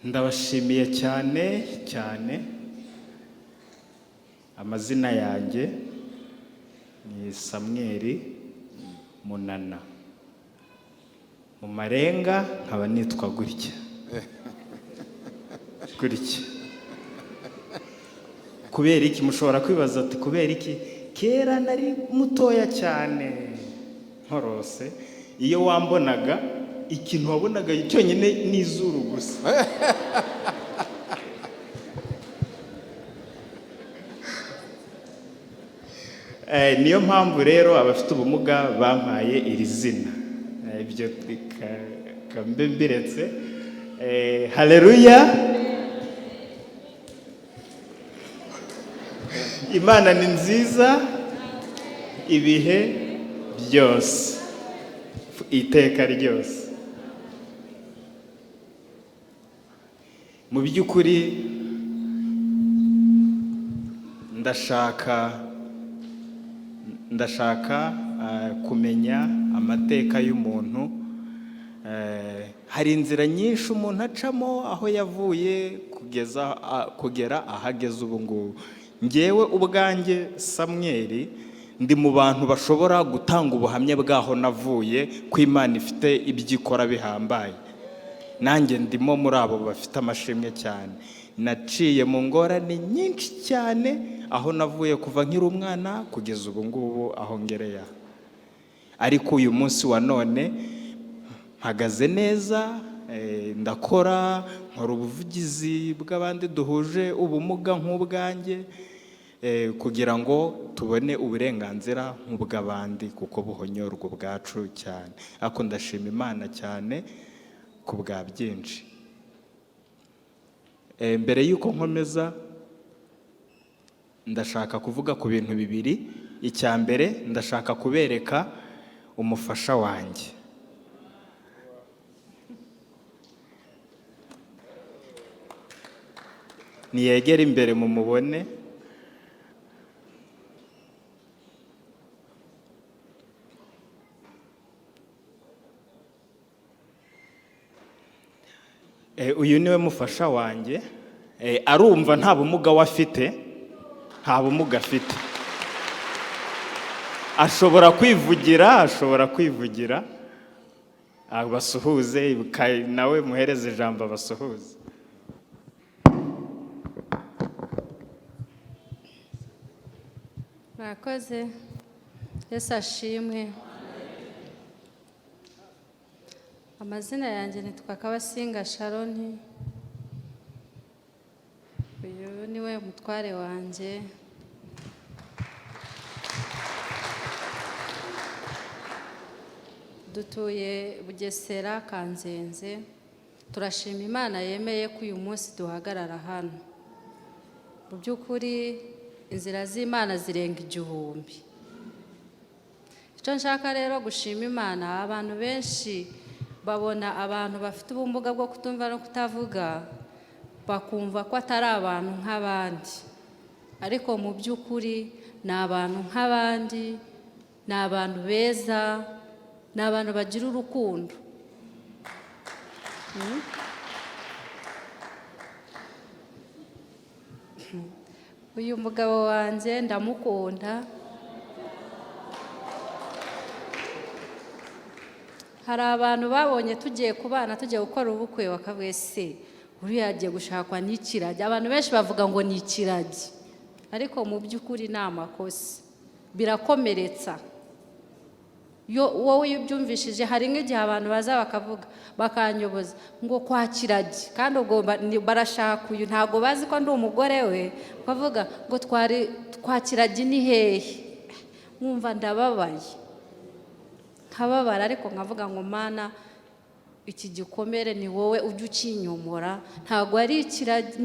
Ndabashimiye cyane cyane. Amazina yanjye ni Samweli Munana. Mu marenga nkaba nitwa gutya. Gutya. Kubera iki? Mushobora kwibaza ati kubera iki? Kera nari mutoya cyane nkorose, iyo wambonaga ikintu wabonaga cyonyine n'izuru gusa. Niyo mpamvu rero abafite ubumuga bampaye iri zina. Ibyo kambe mbiretse. Haleluya. Imana ni nziza ibihe byose, iteka ryose. Mu by'ukuri ndashaka kumenya amateka y'umuntu. Hari inzira nyinshi umuntu acamo aho yavuye kugera ahageze ubu ngubu. Ngewe ubwanjye Samweli ndi mu bantu bashobora gutanga ubuhamya bwaho navuye, ko Imana ifite ibyikora bihambaye. Nanjye ndimo muri abo bafite amashimwe cyane. Naciye mu ngorane nyinshi cyane aho navuye kuva nkiri umwana kugeza ubu ngubu aho ngereye. Ariko uyu munsi wa none mpagaze neza, ndakora, nkora ubuvugizi bw'abandi duhuje ubumuga nk'ubwanjye, kugira ngo tubone uburenganzira nk'ubw'abandi, kuko buhonyorwa ubwacu cyane. Ariko ndashima Imana cyane ku bwa byinshi. Mbere y'uko nkomeza, ndashaka kuvuga ku bintu bibiri. Icya mbere, ndashaka kubereka umufasha wanjye. Niyegera imbere mu mubone. Uyu niwe mufasha wanjye. Arumva nta bumuga afite, nta bumuga afite. Ashobora kwivugira, abasuhuze, nawe muhereze ijambo abasuhuze. Murakoze. Yesu ashimwe. Amazina yanjye nitwa Kabasinga Sharon. Uyu niwe mutware wanjye. Dutuye Bugesera Kanzenze. Turashima Imana yemeye ko uyu munsi duhagarara hano. Mu by'ukuri inzira z'Imana zirenga 1000. Icyo nshaka rero gushima Imana, abantu benshi babona abantu bafite ubumuga bwo kutumva no kutavuga, bakumva ko atari abantu nk'abandi. Ariko mu by'ukuri ni abantu nk'abandi, ni abantu beza, ni abantu bagira urukundo. Uyu mugabo wanjye ndamukunda. Hari abantu babonye tugiye kubana, tugiye gukora ubukwe, bakavuga se uriya agiye gushakwa n'ikiragi. Abantu benshi bavuga ngo ni ikiragi, ariko mu by'ukuri ni amakosa, birakomeretsa. Wowe iyo ubyumvishije, hari nk'igihe abantu baza bakavuga, bakanyoboza ngo kwa kiragi, kandi ubwo barashaka uyu, ntabwo bazi ko ndi umugore we, bavuga ngo kwa kiragi ni hehe. Mwumva ndababaye, nkababara, ariko nkavuga ngo Mana, iki gikomere ni wowe ujya ukinyomora. Ntabwo ari ikiragi,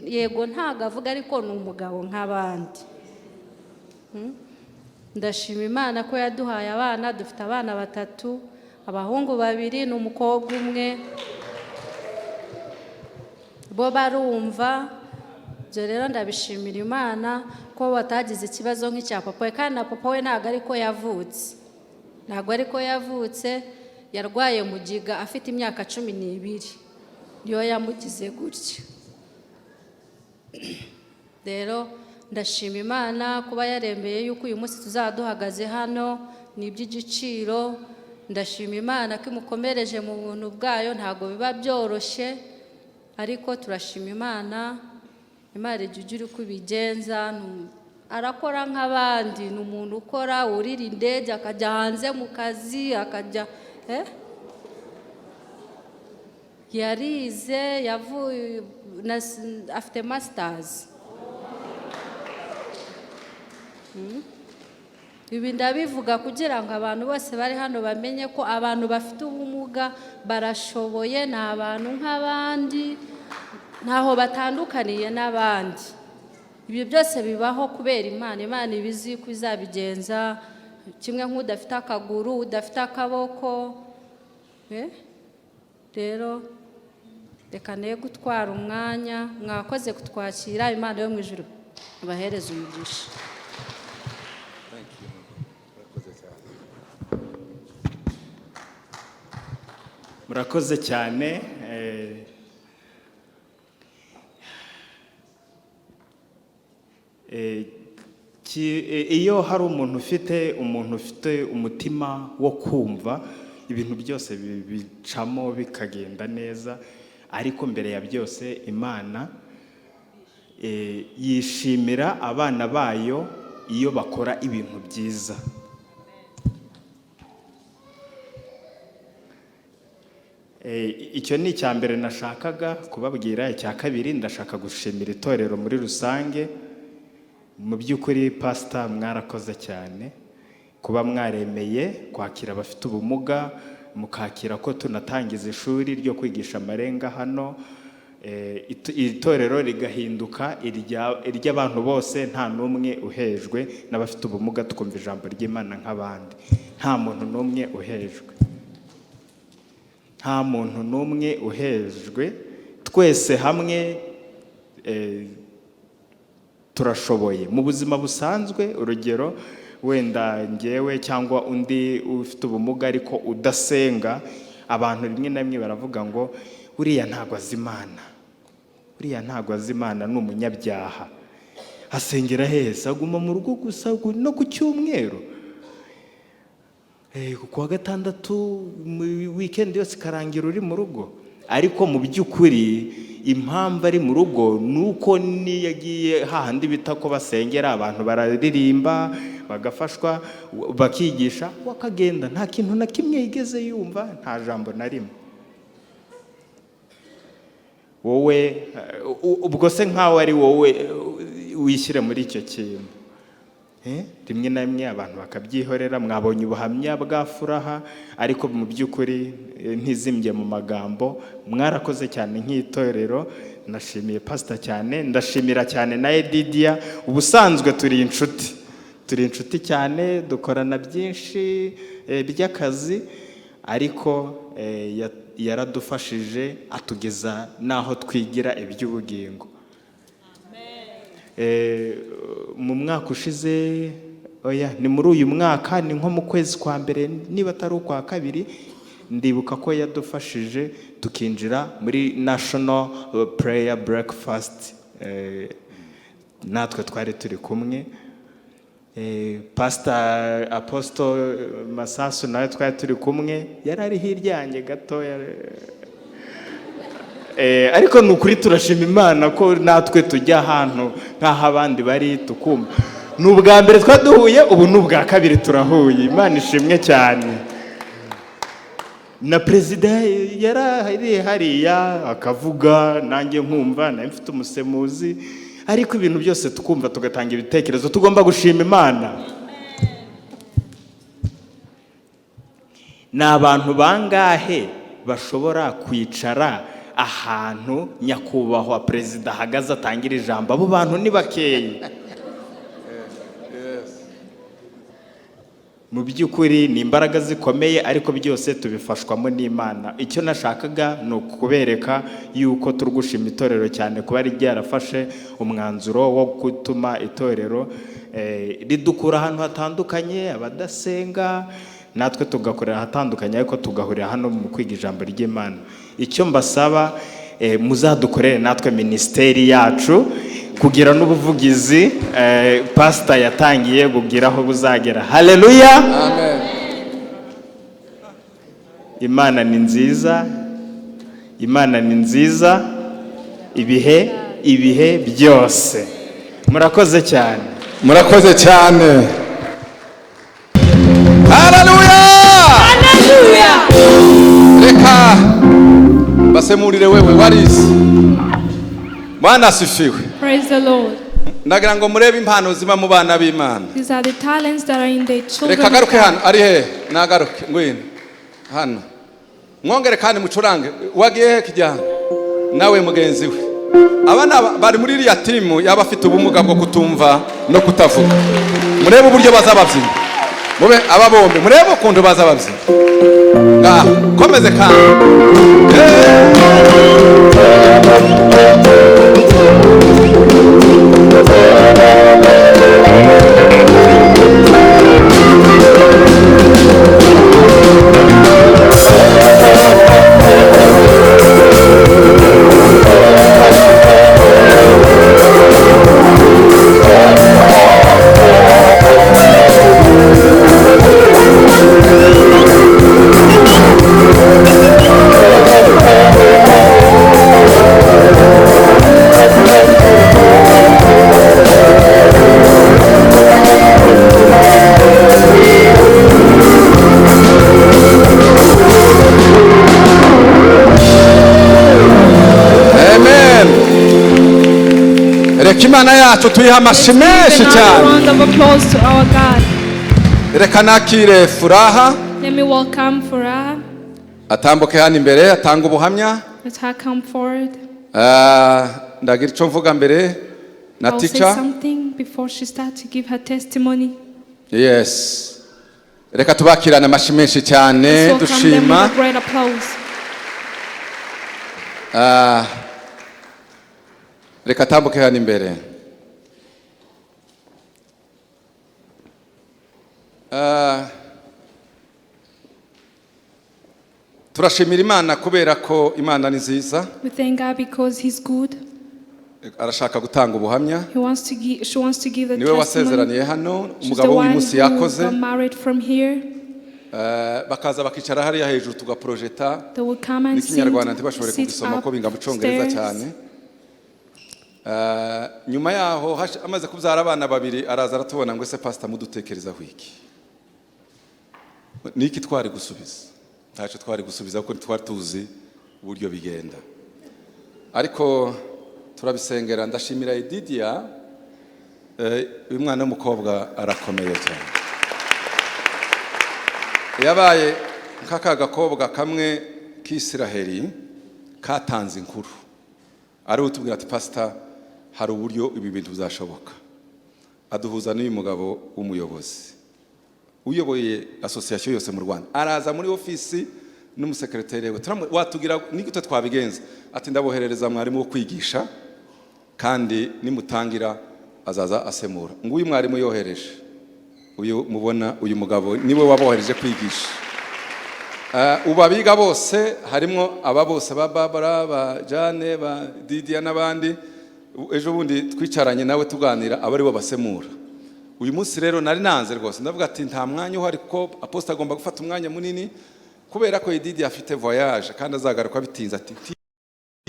yego ntabwo avuga, ariko ni umugabo nk'abandi. Ndashima Imana ko yaduhaye abana. Dufite abana 3, abahungu 2 n'umukobwa 1. Bo barumva. Ibyo rero ndabishimira Imana ko batagize ikibazo nk'icya papa we, kandi na papa we ntabwo ariko yavutse. Ntabwo ariko yavutse, yarwaye mugiga afite imyaka 12. niyo yamugize gutya. Rero ndashima Imana kuba yarembeye yuko uyu munsi tuzaduhagaze hano, ni iby'igiciro. Ndashima Imana ko imukomereje mu buntu bwayo, ntago biba byoroshye, ariko turashima Imana. Imana ijya uri kubigenza, arakora nk'abandi. Ni umuntu ukora, urira indege akajya hanze mu kazi, akajya yarize, yavuye afite masters. Ibi ndabivuga kugira ngo abantu bose bari hano bamenye ko abantu bafite ubumuga barashoboye, ni abantu nk'abandi, ntaho batandukaniye n'abandi. Ibyo byose bibaho kubera Imana. Imana ibizi ko izabigenza, kimwe nk'udafite akaguru, udafite akaboko. Rero reka ne gutwara umwanya, mwakoze kutwakira. Imana yo mu ijuru ibahereze umugisha. Murakoze cyane. Iyo hari umuntu ufite umutima wo kumva, ibintu byose bicamo bikagenda neza. Ariko mbere ya byose Imana yishimira abana bayo iyo bakora ibintu byiza. Icyo ni icya mbere nashakaga kubabwira. Icya kabiri, ndashaka gushimira itorero muri rusange. Mu by'ukuri pastor, mwarakoze cyane kuba mwaremeye kwakira abafite ubumuga, mukakira ko tunatangiza ishuri ryo kwigisha amarenga hano. Itorero rigahinduka iry'abantu bose, nta n'umwe uhejwe. N'abafite ubumuga tukumva ijambo ry'Imana nk'abandi, nta muntu n'umwe uhejwe. Nta muntu n'umwe uhejwe, twese hamwe turashoboye. Mu buzima busanzwe, urugero wenda ngewe cyangwa undi ufite ubumuga ariko udasenga, abantu rimwe na rimwe baravuga ngo uriya ntago azi Imana, uriya ntago azi Imana, ni umunyabyaha, asengera heza, aguma mu rugo gusa no ku cyumweru, kuwa gatandatu weekend yose karangira uri mu rugo. Ariko mu by'ukuri impamvu ari mu rugo nuko niyagiye hahandi bita ko basengera, abantu bararirimba, bagafashwa, bakigisha, wakagenda nta kintu na kimwe yigeze yumva, nta jambo na rimwe. Wowe ubwo se nkaho ari wowe wishyire muri icyo kintu. Rimwe na rimwe abantu bakabyihorera. Mwabonye ubuhamya bwa Furaha, ariko mu by'ukuri ntizimbye mu magambo. Mwarakoze cyane nk'itorero. Nashimiye pastor cyane, ndashimira cyane na Edidia. Ubusanzwe turi inshuti cyane, dukorana byinshi by'akazi, ariko yaradufashije atugeza naho twigira iby'ubugingo. Mu mwaka ushize, ni muri uyu mwaka, ni nko mu kwezi kwa mbere niba atari ukwa kabiri, ndibuka ko yadufashije tukinjira muri National Prayer Breakfast. Natwe twari turi kumwe. Pastor Apostle Masasu nawe twari turi kumwe, yari ari hirya yanjye gatoya. Ariko nukuri turashima Imana ko natwe tujya ahantu nk'aho abandi bari tukumva. Ni ubwa mbere twaduhuye, ubu ni ubwa kabiri turahuye. Imana ishimwe cyane. Na perezida yari hariya akavuga, nanjye nkumva, nawe mfite umusemuzi, ariko ibintu byose tukumva tugatanga ibitekerezo. Tugomba gushima Imana. Ni abantu bangahe bashobora kwicara ahantu nyakubahwa perezida ahagaze atangira ijambo? Abo bantu ni bakeya. Mu by'ukuri ni imbaraga zikomeye, ariko byose tubifashwamo n'Imana. Icyo nashakaga ni ukubereka yuko turgushima itorero cyane kuba ryarafashe umwanzuro wo gutuma itorero ridukura ahantu hatandukanye, abadasenga, natwe tugakorera ahatandukanye, ariko tugahurira hano mu kwiga ijambo ry'Imana. Icyo mbasaba, muzadukorere natwe ministeri yacu kugira n'ubuvugizi pastor yatangiye bugira aho buzagera. Haleluya, Amen. Imana ni nziza, Imana ni nziza ibihe byose. Murakoze cyane. Murakoze cyane. Haleluya, Haleluya. Reka basemurire wewe warize. Bwana asifiwe. Praise the Lord. Nagira ngo murebe impano zima mu bana b'Imana. These are the talents that are in the children. Reka garuke hano, ari he? Nagaruke ngwino hano. Mwongere kandi mucurange. Wagiye he kijyana? Nawe mugenzi we. Abana bari muri iriya timu y'abafite ubumuga bwo kutumva no kutavuga. Murebe uburyo bazababyina. Mube aba bombe murebe ukuntu bazababyina. Ngaho komeze kandi. Imana yacu tuyiha amashi menshi cyane. Reka nakire Furaha. Let me welcome Furaha. Atambuke hano imbere atanga ubuhamya. Let her come forward. Ndagira icyo mvuga mbere na I'll say teacher. something before she starts to give her testimony. Yes. Reka tubakirane amashi menshi cyane Let's welcome them dushima. with a great applause. Reka tambuke hano imbere. Turashimira Imana kubera ko Imana ni nziza. We thank God because He's good. Arashaka gutanga ubuhamya. She wants to give the Niwe wasezeraniye testimony. hano She's the umugabo one w'umunsi who yakoze. got married from here. Bakaza bakicara hariya hejuru tugaprojeta. They will come and N'ikinyarwanda ntibashobore sit kugisoma ko binga mu Cyongereza cyane. Nyuma yaho amaze kubyara abana babiri araza aratubona ngo ese pastor mudutekerezaho iki. Niki twari gusubiza? Ntacyo twari gusubiza kuko twari tuzi uburyo bigenda. Ariko turabisengera ndashimira Edidia uyu mwana w'umukobwa arakomeye cyane. Yabaye nk'aka gakobwa kamwe k'Isiraheli katanze inkuru. Ari utubwira ati pastor hari uburyo ibi bintu bizashoboka. Aduhuza n'uyu mugabo w'umuyobozi uyoboye association yose mu Rwanda. Araza muri ofisi n'umusekreteri we watugira nigute twabigenza ati ndaboherereza mwarimu wo kwigisha kandi nimutangira azaza asemura. Nguyu mwarimu yohereje uyu mubona uyu mugabo niwe wabohereje kwigisha. Ubabiga bose harimo aba bose ba Barbara ba Jane ba Didia n'abandi. Ejo bundi twicaranye nawe tuganira abari bo basemura. Uyu munsi rero nari nanze rwose ndavuga ati nta mwanya uhari ko apostle agomba gufata umwanya munini kubera ko Didia afite voyage kandi azagaruka bitinze ati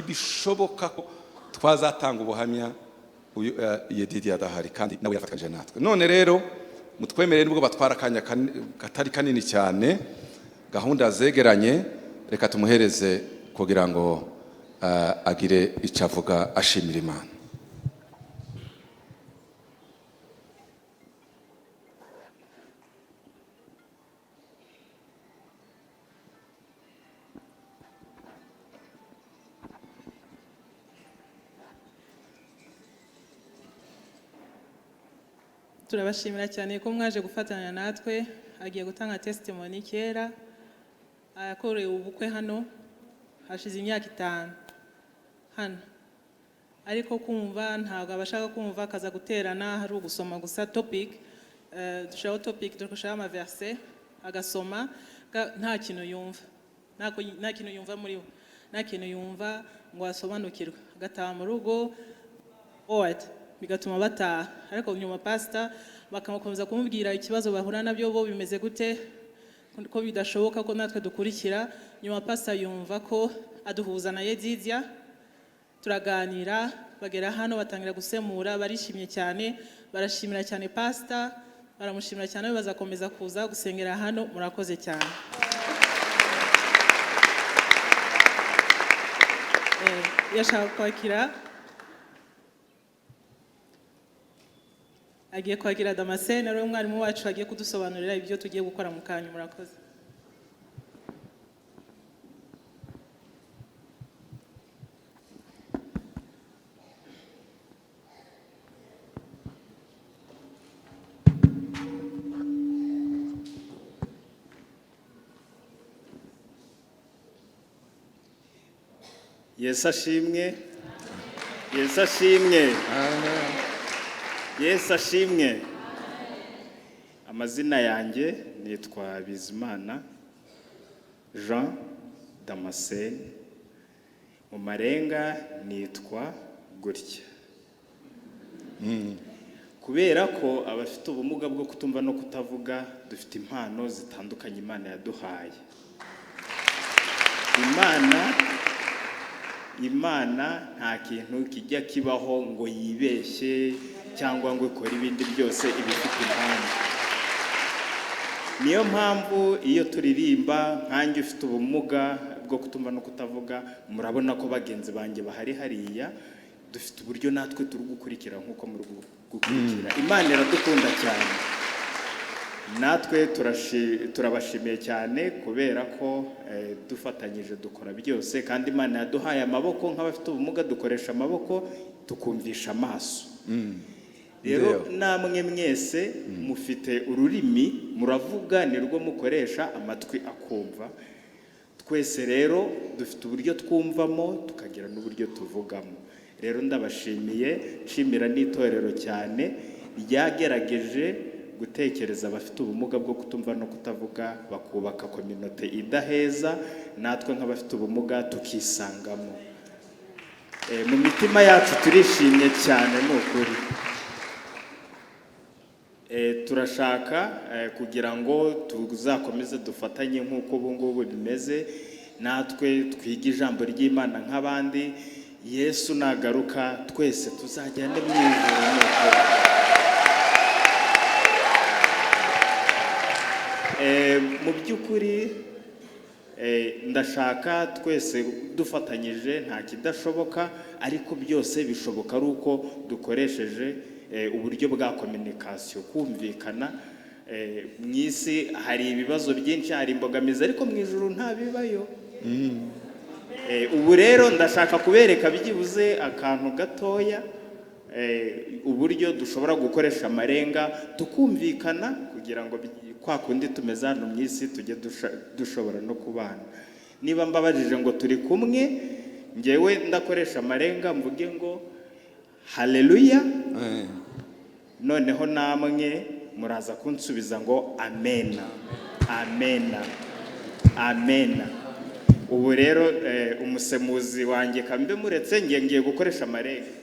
bishoboka ko twazatanga ubuhamya uyu Didia adahari kandi nawe yafatanyije natwe. None rero mutwemerere nubwo batwara akanya katari kanini cyane gahunda zegeranye reka tumuhereze kugira ngo agire icyo avuga ashimira Imana. Turabashimira cyane ko mwaje gufatanya natwe. Agiye gutanga testimony kera ayakorewe ubukwe hano hashize imyaka 5 hano, ariko kumva ntabwo abashaka kumva akaza guterana hari ugusoma gusa topic. Dushaka topic dushaka ama verse agasoma nta kintu yumva, nta kintu yumva muri we. nta kintu yumva ngo asobanukirwe, agataha mu rugo bigatuma bataha. Ariko nyuma pastor bakamukomeza kumubwira ikibazo bahura nabyo bo bimeze gute, ko bidashoboka ko natwe dukurikira. Nyuma pastor yumva ko aduhuza na Yedidia, turaganira, bagera hano batangira gusemura, barishimye cyane, barashimira cyane pastor, baramushimira cyane, bazakomeza kuza gusengera hano. Murakoze cyane. Yashaka kwakira, agiye kwakira Damascene, ari umwarimu wacu, agiye kudusobanurira ibyo tugiye gukora mu kanya. Murakoze. Yesu ashimwe. Yesu ashimwe. Yesu ashimwe. Amazina yanjye nitwa Bizimana Jean Damascene, mu marenga nitwa gutya. Kubera ko abafite ubumuga bwo kutumva no kutavuga dufite impano zitandukanye Imana yaduhaye. Imana nta kintu kijya kibaho ngo yibeshye cyangwa ngo ikore ibindi byose, ibifite impamvu. Niyo mpamvu iyo turirimba nkanjye ufite ubumuga bwo kutumva no kutavuga, murabona ko bagenzi banjye bahari hariya, dufite uburyo natwe turi gukurikira nk'uko muri gukurikira. Imana iradukunda cyane, natwe turabashimiye cyane kubera ko dufatanyije dukora byose, kandi Imana yaduhaye amaboko. Nk'abafite ubumuga dukoresha amaboko tukumvisha amaso. Rero namwe mwese mufite ururimi, muravuga, nirwo mukoresha, amatwi akumva. Twese rero dufite uburyo twumvamo, tukagira n'uburyo tuvugamo. Rero ndabashimiye, nshimira n'itorero cyane ryagerageje gutekereza abafite ubumuga bwo kutumva no kutavuga, bakubaka community idaheza, natwe nk'abafite ubumuga tukisangamo. Mu mitima yacu turishimye cyane n'ukuri. Turashaka kugira ngo tuzakomeze dufatanye nk'uko ubu ngubu bimeze, natwe twige ijambo ry'Imana nk'abandi. Yesu nagaruka twese tuzajyane mu ijuru n'ukuri. Mu by'ukuri ndashaka twese dufatanyije, nta kidashoboka, ariko byose bishoboka ari uko dukoresheje uburyo bwa communication, kumvikana. Mu isi hari ibibazo byinshi, hari imbogamizi, ariko mu ijuru nta bibayo. Ubu rero ndashaka kubereka byibuze akantu gatoya, uburyo dushobora gukoresha amarenga tukumvikana, kugira ngo kwa kundi tumeze hano mu isi tujye dushobora no kubana. Niba mbabajije ngo turi kumwe, ngewe ndakoresha amarenga mvuge ngo haleluya, noneho namwe muraza kunsubiza ngo amena, amena, amena. Ubu rero umusemuzi wanjye kambe muretse ngiye gukoresha amarenga.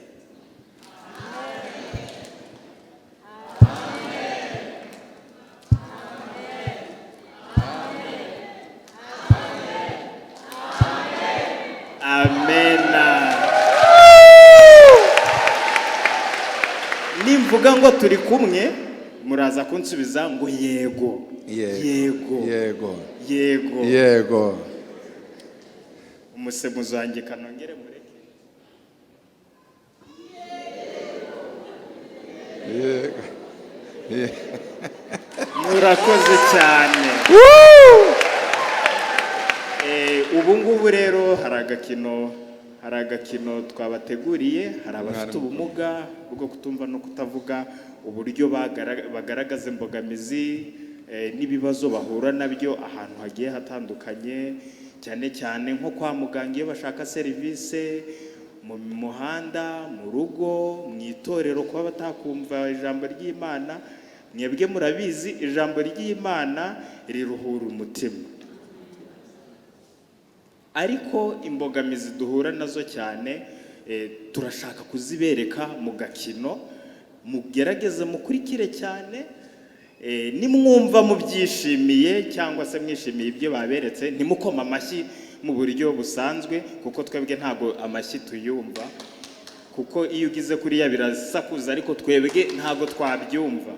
Amena. Nimvuga ngo turi kumwe, muraza kunsubiza ngo yego, yego, yego, yego, yego. Umusemuzi wanjye kanongere mureke. Yego. Murakoze cyane. Ubu ngubu rero hari agakino twabateguriye. Hari abafite ubumuga bwo kutumva no kutavuga, uburyo bagaragaza imbogamizi n'ibibazo bahura nabyo ahantu hagiye hatandukanye, cyane cyane nko kwa muganga iyo bashaka serivisi, mu muhanda, mu rugo, mu itorero, kuba batakumva ijambo ry'Imana. Mwebwe murabizi ijambo ry'Imana riruhura umutima. ariko imbogamizi duhura nazo cyane turashaka kuzibereka mu gakino, mugerageze mukurikire cyane, nimwumva mubyishimiye cyangwa se mwishimiye ibyo baberetse ntimukoma amashyi mu buryo busanzwe, kuko twebwe ntago amashyi tuyumva, kuko iyo ugize kuriya birasakuza, ariko twebwe ntago twabyumva.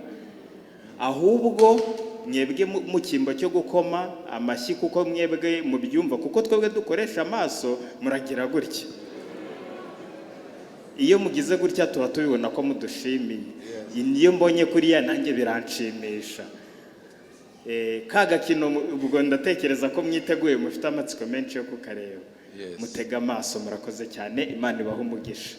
Ahubwo mwebwe mu cyimbo cyo gukoma amashyi kuko mwebwe mubyumva, kuko twebwe dukoresha amaso, muragira gutya. Iyo mugize gutya tuba tubibona ko mudushimiye. Iyo mbonye kuriya nanjye biranshimisha. Ka gakino ubwo ndatekereza ko mwiteguye, mufite amatsiko menshi yo kukareba. Mutega amaso, murakoze cyane, Imana ibahe umugisha.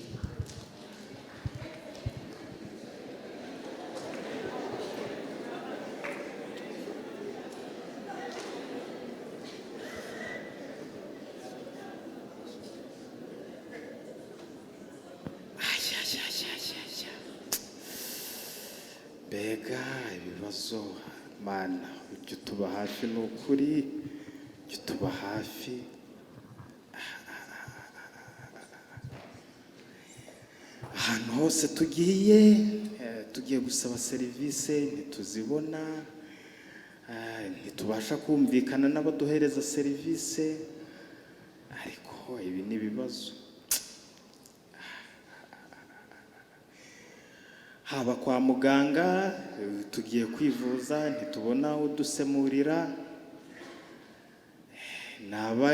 Mbega ibibazo, Mana ujye utuba hafi, ni ukuri ujye utuba hafi. Ahantu hose tugiye gusaba serivisi ntituzibona, ntitubasha kumvikana n'abaduhereza serivisi, ariko ibi ni ibibazo. Haba kwa muganga tugiye kwivuza ntitubona udusemurira, naba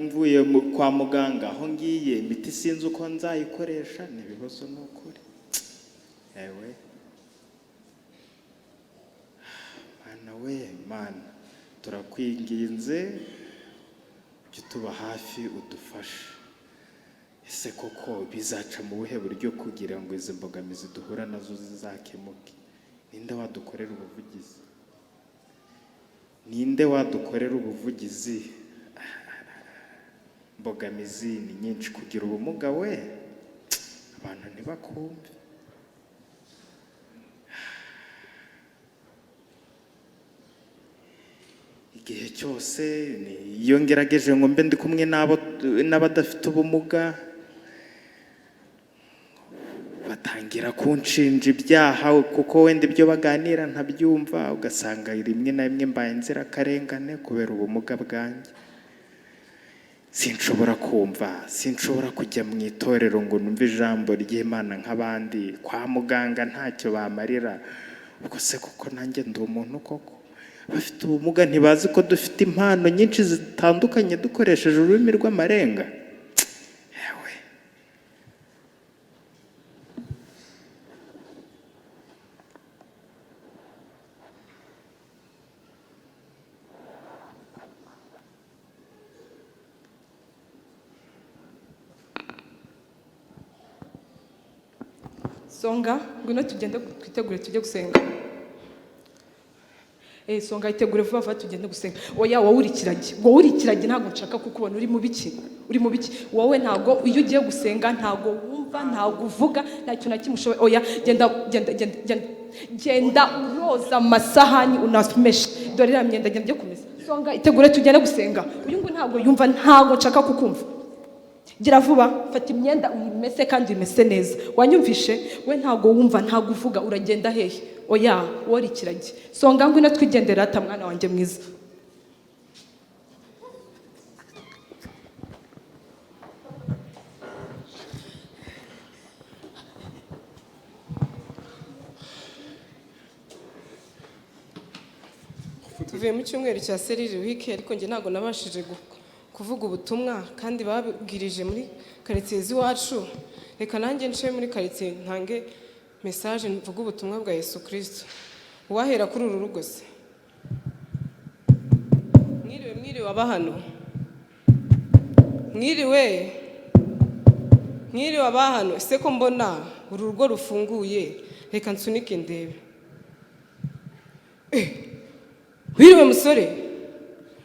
mvuye kwa muganga aho ngiye imiti sinzi uko nzayikoresha, ni ibibazo ni ukuri. Ewe Mana we, Mana turakwinginze ujye utuba hafi udufashe. Ese koko bizaca mu buhe buryo kugira ngo izi mbogamizi duhura nazo zizakemuke? Ninde wadukorera ubuvugizi? Ninde wadukorera ubuvugizi? Mbogamizi ni nyinshi. Kugira ubumuga we, abantu ntibakumve. Igihe cyose iyo ngerageje ngo mbe ndi kumwe n'abadafite ubumuga, batangira kunshinja ibyaha kuko wenda ibyo baganira ntabyumva, ugasanga rimwe na rimwe mbaye inzirakarengane kubera ubumuga bwanjye. Sinshobora kumva, sinshobora kujya mu itorero ngo numve ijambo ry'Imana nk'abandi. Kwa muganga ntacyo bamarira, ubwo se kuko nanjye ndi umuntu koko? Bafite ubumuga ntibazi ko dufite impano nyinshi zitandukanye dukoresheje ururimi rw'amarenga? Yewe Songa, ngwino tugende twitegure tujye gusenga. Songa itegure vuba vuba tugende gusenga. Oya, wowe urikirage ntabwo nshaka kukubona uri mu biki. Wowe ntabwo iyo ugiye gusenga ntabwo wumva, ntabwo uvuga, nta kintu na kimwe ushoboye. Oya, genda uroza amasahani unasumeshe. Dore iriya myenda genda kumesa. Songa itegure tugende gusenga. Uyu ngo ntabwo yumva, ntabwo nshaka kukumva. Gira vuba, fata imyenda uyimese kandi uyimese neza. Wanyumvishe? We ntabwo wumva, ntabwo uvuga, uragenda hehe? Oya, wori kiragi. Songa ngwino twigendera ata mwana wanjye mwiza. Tuvuye mu cyumweru cya serire wiki, ariko nge ntabwo nabashije kuvuga ubutumwa kandi babwirije muri quartier z'iwacu. Reka nanjye nce muri quartier ntange message mvuga ubutumwa bwa Yesu Kristo. Uwahera kuri uru rugo se? Mwiriwe abahano. Mwiriwe abahano. Ese ko mbona uru rugo rufunguye, reka nsunike ndebe. Wiriwe musore.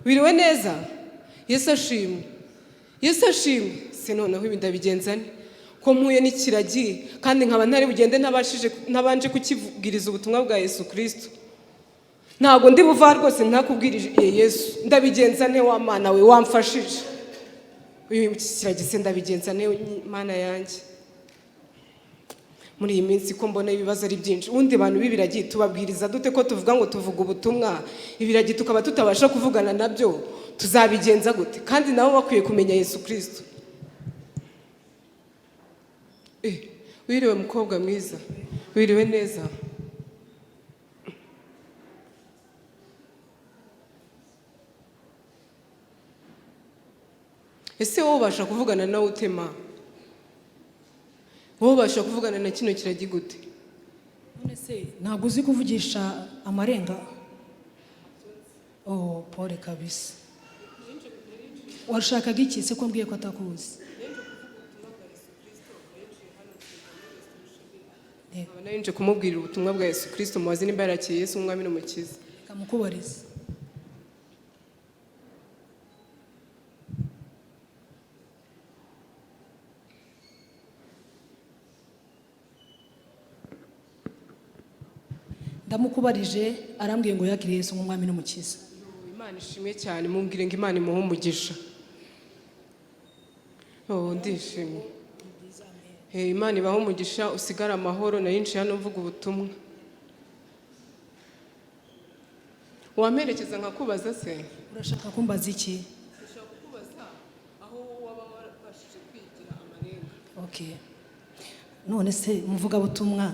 Wiriwe neza. Yesu ashimwe. Se noneho ibi ndabigenzane ko mpuye n'ikiragi kandi nkaba ntari bugende ntabanje kukivugiriza ubutumwa bwa Yesu Kristo. Ntago ndi buva rwose ntakubwirije Yesu. Ndabigenzane wa Mana we wamfashije. uyu kiragise ndabigenza ne Mana yanjye muri iyi minsi ko mbona ibibazo ari byinshi ubundi abantu b'ibiragi tubabwiriza dute ko tuvuga ngo tuvuga ubutumwa ibiragi tukaba tutabasha kuvugana nabyo tuzabigenza gute kandi nabo bakwiye kumenya Yesu Kristo. Wiriwe mukobwa mwiza wiriwe neza ese wowe ubasha kuvugana nawe utema wowe ubasha kuvugana na kino kiragi gute none se ntabwo uzi kuvugisha amarenga pole kabisa washakaga iki se ko mbwiye ko atakuzi narinje kumubwirira ubutumwa bwa Yesu Kristo muwazi nimba yarakiriye Yesu umwami n'umukiza kamukubariza ndamukubarije arambwiye ngo yakiriye Yesu nk'umwami n'umukiza. Imana ishimwe cyane mumbwire ngo Imana imuhe umugisha. Ndishimye. Imana ibahe umugisha usigara amahoro narinjiye hano mvuga ubutumwa. Wamperekeza nkakubaza se? Urashaka kumbaza iki? Ndashaka kukubaza aho waba warabashije kwigira amarenga. Okay. None se muvuga butumwa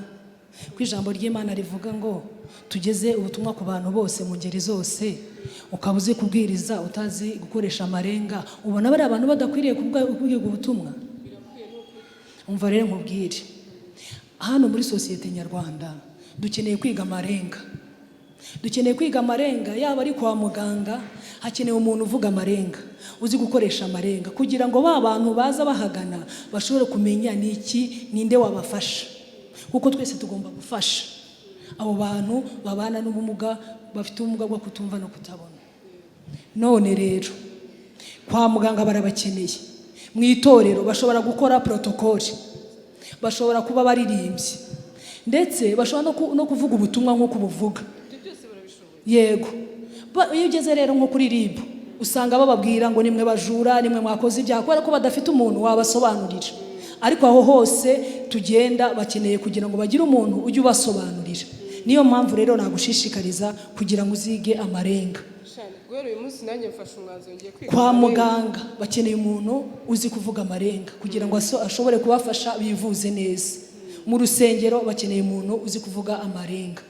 ku ijambo ry'Imana rivuga ngo tugeze ubutumwa ku bantu bose mu ngeri zose ukabuze kubwiriza utazi gukoresha amarenga ubona bari abantu badakwiriye kubwira ubutumwa. Umva rero nkubwire hano muri societe nyarwanda dukeneye kwiga amarenga. Dukeneye kwiga amarenga yaba ari kwa muganga hakenewe umuntu uvuga amarenga uzi gukoresha amarenga kugira ngo ba bantu baza bahagana bashobore kumenya niki ninde wabafasha kuko twese tugomba gufasha abo bantu babana n'ubumuga bafite ubumuga bwo kutumva no kutabona. None rero kwa muganga barabakeneye mu itorero bashobora gukora protocole bashobora kuba baririmbye ndetse bashobora no kuvuga ubutumwa nko kubuvuga. Yego iyo ugeze rero nko kuri RIB usanga bababwira ngo nimwe bajura nimwe mwakoze ibyaha kubera ko badafite umuntu wabasobanurira ariko aho hose tugenda bakeneye kugira ngo bagire umuntu ujye ubasobanurira. Niyo mpamvu rero nagushishikariza kugira ngo uzige amarenga. Kwa muganga bakeneye umuntu uzi kuvuga amarenga kugira ngo ashobore kubafasha bivuze neza. Mu rusengero bakeneye umuntu uzi kuvuga amarenga.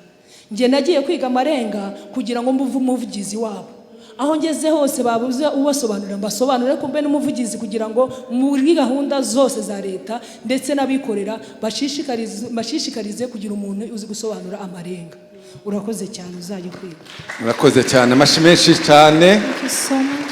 Nge nagiye kwiga amarenga kugira ngo mbuve umuvugizi wabo aho ngeze hose babuze ubasobanurira mbasobanurire kumbe n'umuvugizi kugira ngo muri gahunda zose za leta ndetse n'abikorera bashishikarize kugira umuntu uzi gusobanura amarenga. Urakoze cyane uzajye kwiga. Urakoze cyane amashi menshi cyane.